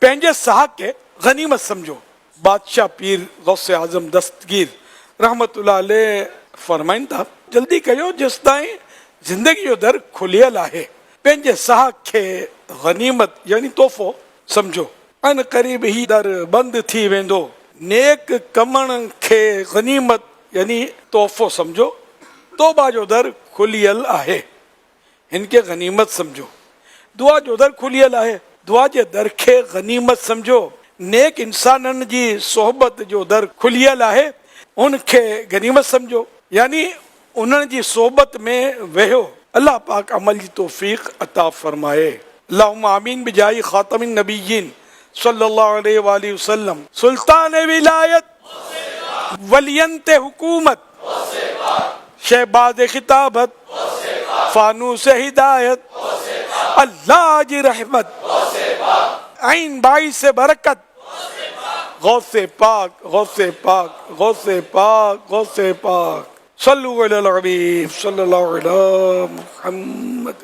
پنجے صحاق کے غنیمت سمجھو. بادشاہ پیر غوث اعظم دستگیر رحمت اللہ علیہ فرمائن تھا جلدی کہو جس تائیں زندگی جو در کھلیل ہے. پنجے صحاق کے غنیمت یعنی تحفو سمجھو. ان قریب ہی در بند تھی ویندو. نیک کمن کے غنیمت یعنی تحفو سمجھو. توبہ جو در کھلیل ہے ان کے غنیمت سمجھو. دعا جو در کھلیل ہے دعا جے در کے غنیمت سمجھو. نیک انسانن جی صحبت جو در کھلیل ہے ان کے غنیمت سمجھو یعنی انہن جی صحبت میں وہو. اللہ پاک عمل کی توفیق عطا فرمائے. اللہم آمین بجائی خاتم النبیین صلی اللہ علیہ وآلہ وسلم. سلطان ولایت ولینت حکومت شہباز خطابت فانوس ہدایت اللہ جی رحمت عین باعث برکت غوث پاک غوث پاک غوث پاک غوث پاک. صلو علی الحبیب صلی اللہ علیہ محمد.